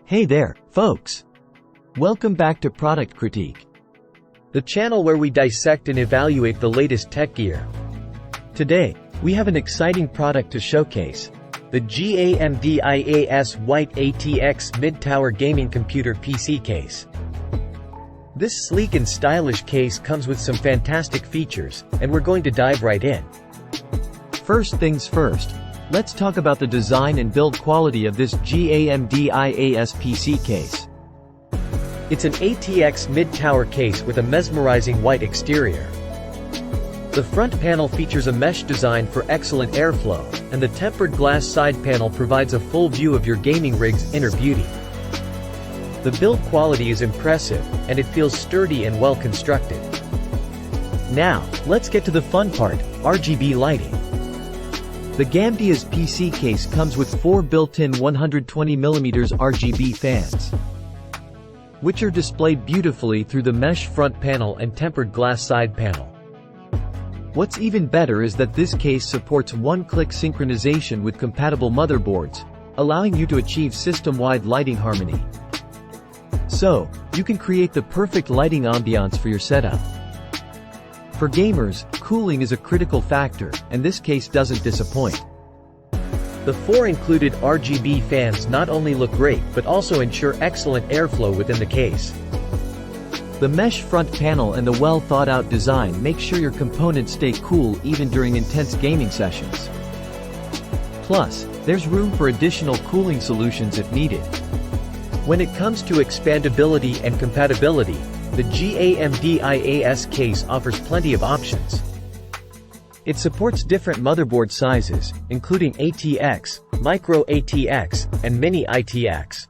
Hey there, folks! Welcome back to Product Critique, the channel where we dissect and evaluate the latest tech gear. Today, we have an exciting product to showcase: the GAMDIAS White ATX Mid-Tower Gaming Computer PC Case. This sleek and stylish case comes with some fantastic features, and we're going to dive right in. First things first, let's talk about the design and build quality of this GAMDIAS PC case. It's an ATX mid-tower case with a mesmerizing white exterior. The front panel features a mesh design for excellent airflow, and the tempered glass side panel provides a full view of your gaming rig's inner beauty. The build quality is impressive, and it feels sturdy and well constructed. Now, let's get to the fun part: RGB lighting. The GAMDIAS PC case comes with 4 built-in 120mm RGB fans, which are displayed beautifully through the mesh front panel and tempered glass side panel. What's even better is that this case supports one-click synchronization with compatible motherboards, allowing you to achieve system-wide lighting harmony. So, you can create the perfect lighting ambiance for your setup. For gamers, cooling is a critical factor, and this case doesn't disappoint. The 4 included RGB fans not only look great but also ensure excellent airflow within the case. The mesh front panel and the well-thought-out design make sure your components stay cool even during intense gaming sessions. Plus, there's room for additional cooling solutions if needed. When it comes to expandability and compatibility, the GAMDIAS case offers plenty of options. It supports different motherboard sizes, including ATX, Micro ATX, and Mini ATX.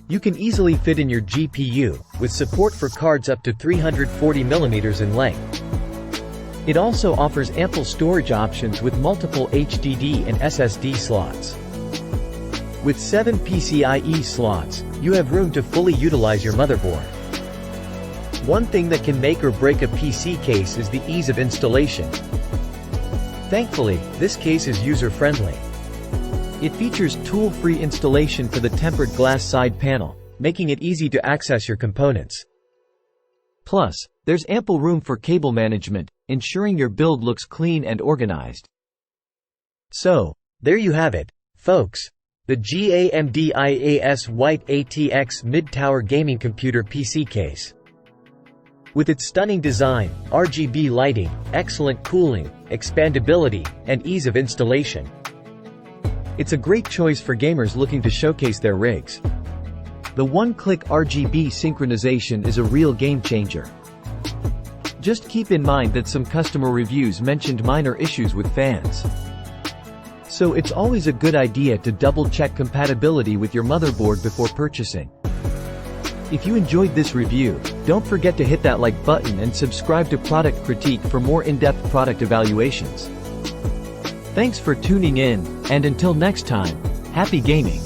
You can easily fit in your GPU, with support for cards up to 340mm in length. It also offers ample storage options with multiple HDD and SSD slots. With 7 PCIe slots, you have room to fully utilize your motherboard. One thing that can make or break a PC case is the ease of installation. Thankfully, this case is user-friendly. It features tool-free installation for the tempered glass side panel, making it easy to access your components. Plus, there's ample room for cable management, ensuring your build looks clean and organized. So, there you have it, folks. The GAMDIAS White ATX Mid-Tower Gaming Computer PC Case. With its stunning design, RGB lighting, excellent cooling, expandability, and ease of installation, it's a great choice for gamers looking to showcase their rigs. The one-click RGB synchronization is a real game-changer. Just keep in mind that some customer reviews mentioned minor issues with fans. So it's always a good idea to double-check compatibility with your motherboard before purchasing. If you enjoyed this review, don't forget to hit that like button and subscribe to Product Critique for more in-depth product evaluations. Thanks for tuning in, and until next time, happy gaming!